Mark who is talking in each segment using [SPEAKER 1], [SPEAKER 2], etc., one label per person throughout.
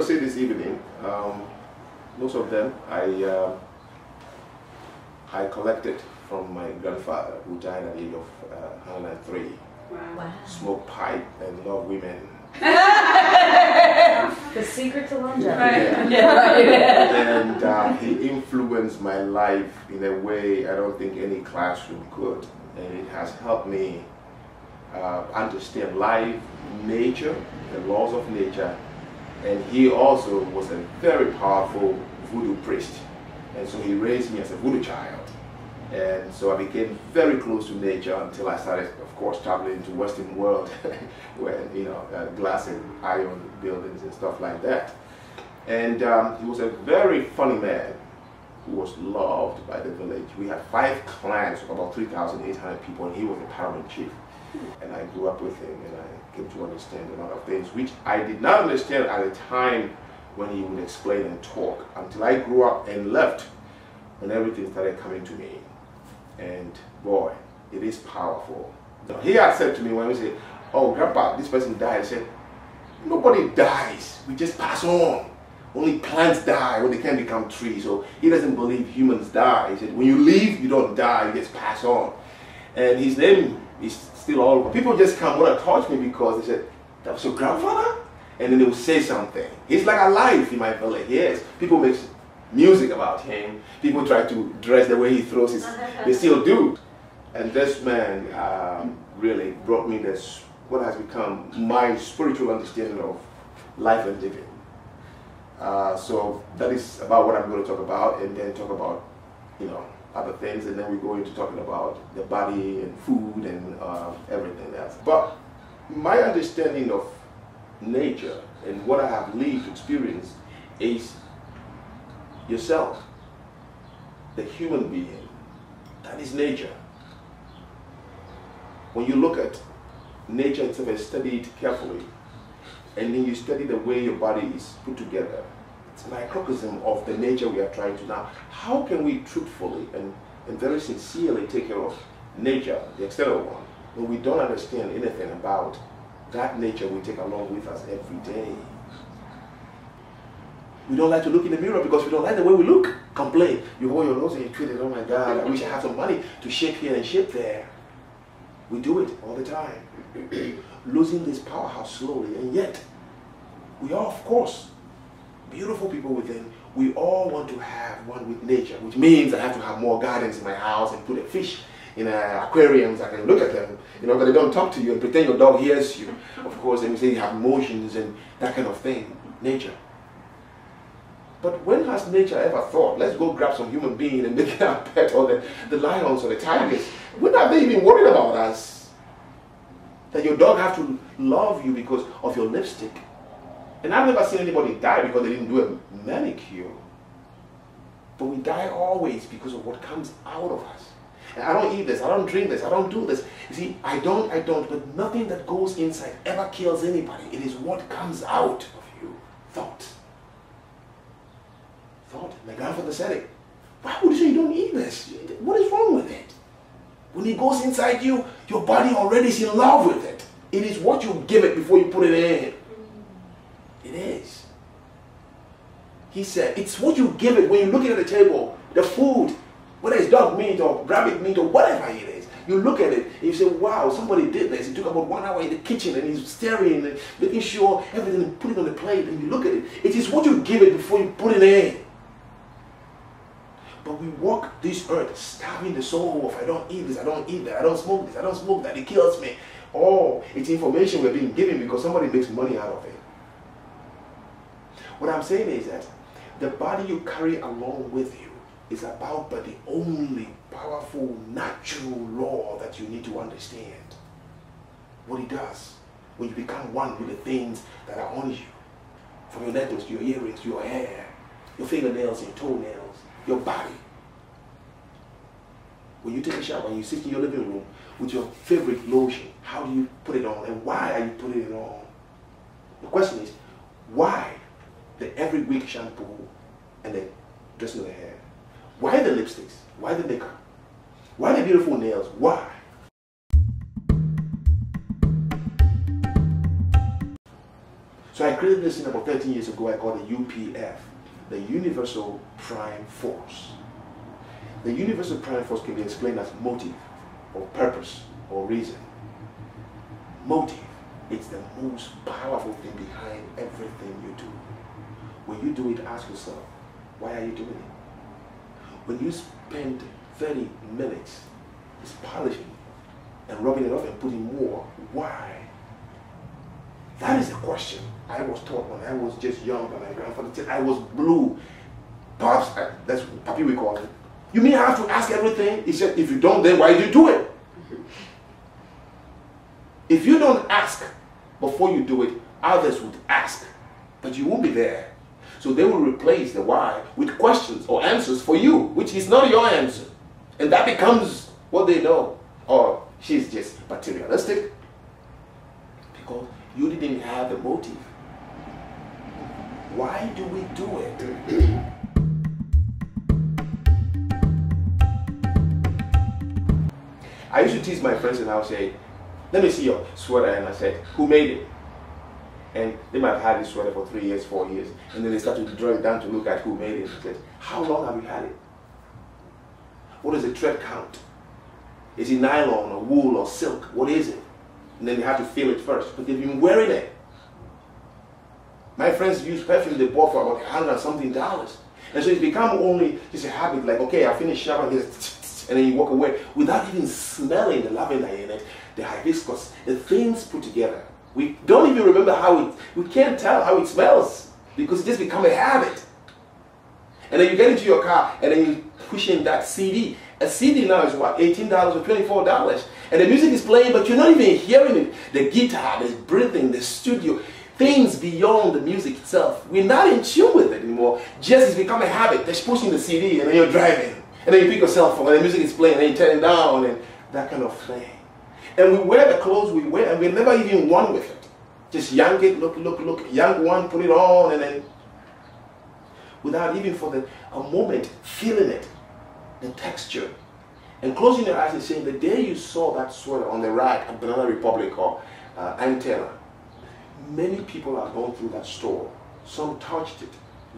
[SPEAKER 1] to say this evening, most of them I collected from my grandfather, who died at the age of 103.
[SPEAKER 2] Wow.
[SPEAKER 1] Smoked pipe and loved women.
[SPEAKER 2] The secret to longevity.
[SPEAKER 1] Yeah.
[SPEAKER 2] Yeah, right.
[SPEAKER 1] And he influenced my life in a way I don't think any classroom could. And it has helped me understand life, nature, the laws of nature. And he also was a very powerful voodoo priest. And so he raised me as a voodoo child. And so I became very close to nature until I started, of course, traveling to Western world, where, you know, glass and iron buildings and stuff like that. And he was a very funny man who was loved by the village. We had 5 clans of about 3,800 people, and he was the paramount chief. And I grew up with him, and I came to understand a lot of things, which I did not understand at the time when he would explain and talk, until I grew up and left, and everything started coming to me. And boy, it is powerful. He had said to me when we said, "Oh, Grandpa, this person died," I said, "Nobody dies, we just pass on. Only plants die when they can become trees." So he doesn't believe humans die. He said, when you leave, you don't die, you just pass on. And his name is still all over. People just come want to touch me because they said, "That was your grandfather?" And then they will say something. He's like alive in my village. Yes, people make music about him. People try to dress the way he throws his, they still do. And this man really brought me this, what has become my spiritual understanding of life and living. So that is about what I'm going to talk about, and then talk about, you know, other things, and then we go into talking about the body and food and everything else. But my understanding of nature and what I have lived, experienced, is yourself, the human being. That is nature. When you look at nature itself and study it carefully, and then you study the way your body is put together, it's a microcosm of the nature we are trying to now. How can we truthfully and very sincerely take care of nature, the external one, when we don't understand anything about that nature we take along with us every day? We don't like to look in the mirror because we don't like the way we look. Complain. You hold your nose and you treat it, "Oh my God, I wish I had some money to shape here and shape there." We do it all the time. Losing this powerhouse slowly, and yet we are, of course, beautiful people within. We all want to have one with nature, which means I have to have more gardens in my house and put a fish in aquariums. I can look at them, you know, but they don't talk to you and pretend your dog hears you, of course, and you say you have emotions and that kind of thing. Nature. But when has nature ever thought, let's go grab some human being and make it our pet, or the lions or the tigers? When have they even worried about us? That your dog have to love you because of your lipstick. And I've never seen anybody die because they didn't do a manicure. But we die always because of what comes out of us. And I don't eat this, I don't drink this, I don't do this. You see, I don't, but nothing that goes inside ever kills anybody. It is what comes out of you. Thought. My grandfather said it. Why would you say you don't eat this? What is wrong with it? When it goes inside you, your body already is in love with it. It is what you give it before you put it in. It is. He said, it's what you give it when you're looking at the table, the food, whether it's dog meat or rabbit meat or whatever it is. You look at it and you say, wow, somebody did this. It took about 1 hour in the kitchen and he's staring and making sure everything and put it on the plate, and you look at it. It is what you give it before you put it in. But we walk this earth starving the soul of, I don't eat this, I don't eat that, I don't smoke this, I don't smoke that, it kills me. Oh, it's information we're being given because somebody makes money out of it. What I'm saying is that the body you carry along with you is about but the only powerful natural law that you need to understand. What it does when you become one with the things that are on you. From your necklace to your earrings, to your hair, your fingernails, your toenails, your body. When you take a shower and you sit in your living room with your favorite lotion, how do you put it on and why are you putting it on? The question is, why the every week shampoo and the dressing of the hair? Why the lipsticks? Why the makeup? Why the beautiful nails? Why? So So I created this thing about 13 years ago. I call it UPF, the Universal Prime Force. The Universal Prime Force can be explained as motive, or purpose, or reason. Motive. It's the most powerful thing behind everything you do. When you do it, ask yourself, why are you doing it? When you spend 30 minutes just polishing and rubbing it off and putting more, why? That is the question I was taught when I was just young and my grandfather said I was blue. Pops, that's what Papi we call it. You mean I have to ask everything? He said, if you don't, then why do you do it? If you don't ask before you do it, others would ask, but you won't be there. So they will replace the why with questions or answers for you, which is not your answer. And that becomes what they know. Or she's just materialistic. Because you didn't have a motive. Why do we do it? I used to tease my friends and I would say, let me see your sweater. And I said, who made it? And they might have had this sweater for 3 years, 4 years. And then they started to draw it down to look at who made it. I said, how long have you had it? What is the thread count? Is it nylon or wool or silk? What is it? And then they have to feel it first. But they've been wearing it. My friends use perfume they bought for about $100 and something. And so it's become only just a habit, like, okay, I finish shopping, and then you walk away without even smelling the lavender in it, the hibiscus, the things put together. We don't even remember how it, we can't tell how it smells because it just become a habit. And then you get into your car and then you push in that CD. A CD now is what, $18 or $24? And the music is playing, but you're not even hearing it. The guitar, the breathing, the studio, things beyond the music itself. We're not in tune with it anymore. Just it's become a habit. Just pushing the CD and then you're driving. And then you pick your cell phone and the music is playing and then you turn it down and that kind of thing. And we wear the clothes we wear and we're never even one with it. Just yank it, look, yank one, put it on, and then without even for a moment feeling it, the texture. And closing your eyes and saying, the day you saw that sweater on the rack at Banana Republic or Antenna, many people have gone through that store. Some touched it,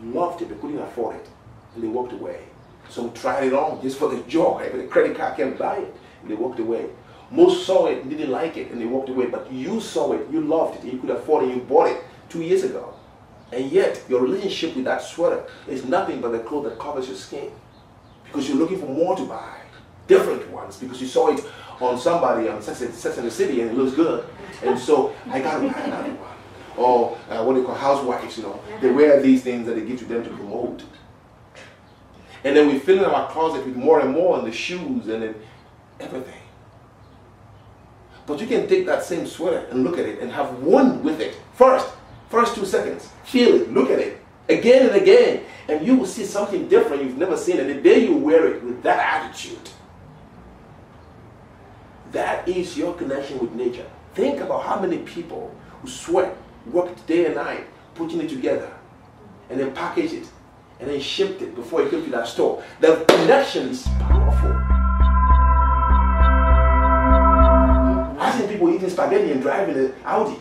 [SPEAKER 1] loved it, but couldn't afford it, and they walked away. Some tried it on just for the joy, but the credit card can't buy it, and they walked away. Most saw it and didn't like it, and they walked away, but you saw it, you loved it, and you could afford it, and you bought it 2 years ago. And yet, your relationship with that sweater is nothing but the cloth that covers your skin. Because you're looking for more to buy, different ones, because you saw it on somebody on Sex and the City, and it looks good. And so, I got to buy another one. Or what they call housewives, you know, they wear these things that they give to them to promote. And then we fill in our closet with more and more, and the shoes, and then everything. But you can take that same sweater and look at it and have one with it. First 2 seconds. Feel it, look at it, again and again. And you will see something different you've never seen. And the day you wear it with that attitude, that is your connection with nature. Think about how many people who sweat, worked day and night, putting it together, and then package it, and then shipped it before it came to that store. The connection is powerful. I've seen people eating spaghetti and driving an Audi.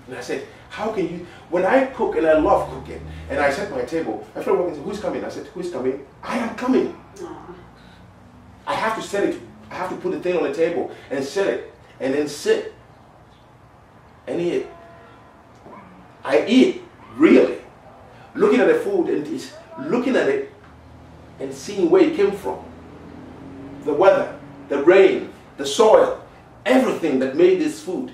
[SPEAKER 1] And I said, how can you, when I cook, and I love cooking, and I set my table, my friend walked in and said, who's coming? I said, who's coming? I am coming. Aww. I have to set it, I have to put the thing on the table and set it, and then sit and eat. I eat, really. Looking at the food and it's looking at it and seeing where it came from. The weather, the rain, the soil, everything that made this food.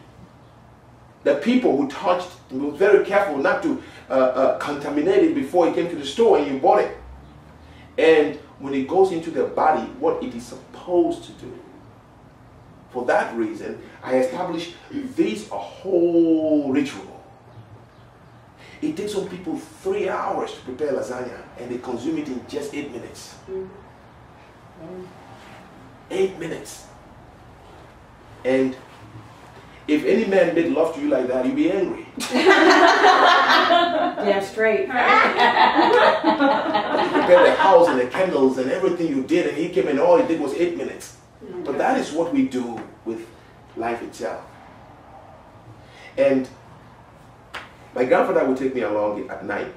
[SPEAKER 1] The people who touched it, were very careful not to contaminate it before it came to the store and you bought it. And when it goes into the body, what it is supposed to do. For that reason, I established this a whole ritual. It takes some people 3 hours to prepare lasagna and they consume it in just 8 minutes. 8 minutes. And if any man made love to you like that, you'd be angry.
[SPEAKER 2] Damn straight.
[SPEAKER 1] You prepared the house and the candles and everything you did, and he came and all he did was 8 minutes. But that is what we do with life itself. And my grandfather would take me along at night,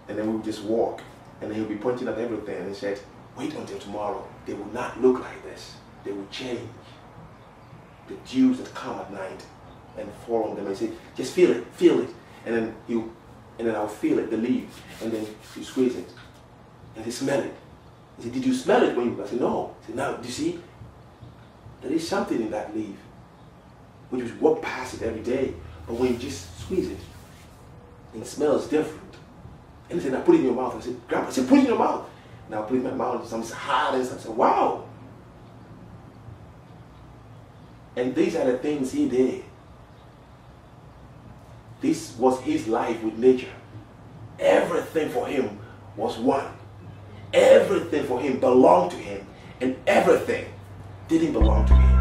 [SPEAKER 1] and then we would just walk, and then he would be pointing at everything, and he said, wait until tomorrow. They will not look like this. They will change. The dews that come at night and fall on them, and say, just feel it. And then I'll feel it, the leaves, and then you squeeze it, and you smell it. He said, did you smell it when you? I said, no. He said, now, do you see? There is something in that leaf. When you walk past it every day, but when you just squeeze it, it smells different. And he said, now put it in your mouth. I said, Grandpa, I said, put it in your mouth. Now put it in my mouth, and something's hard and stuff. I said, wow. And these are the things he did. This was his life with nature. Everything for him was one. Everything for him belonged to him, and everything didn't belong to him.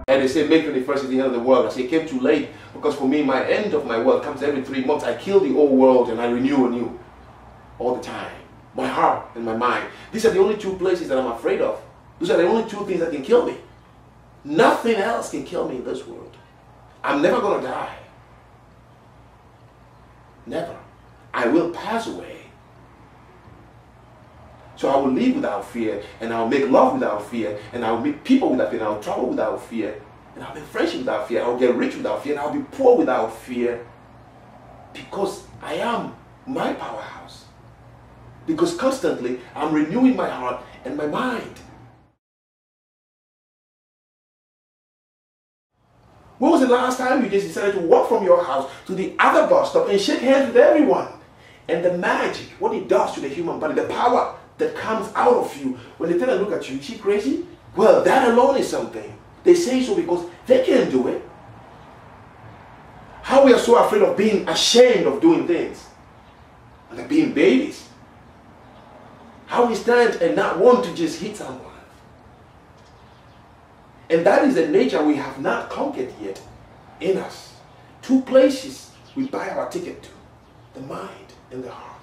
[SPEAKER 1] And they say, May 21st is the end of the world. I say, it came too late, because for me, my end of my world comes every 3 months. I kill the old world and I renew anew all the time. My heart and my mind. These are the only 2 places that I'm afraid of. Those are the only 2 things that can kill me. Nothing else can kill me in this world. I'm never going to die. Never. I will pass away. So I will live without fear, and I'll make love without fear, and I'll meet people without fear, and I'll travel without fear, and I'll make friendship without fear, I'll get rich without fear, and I'll be poor without fear, because I am my powerhouse. Because constantly I'm renewing my heart and my mind. When was the last time you just decided to walk from your house to the other bus stop and shake hands with everyone? And the magic, what it does to the human body, the power that comes out of you, when they tell and look at you, is she crazy? Well, that alone is something. They say so because they can't do it. How we are so afraid of being ashamed of doing things, and of being babies. How we stand and not want to just hit someone. And that is the nature we have not conquered yet in us. 2 places we buy our ticket to, the mind and the heart.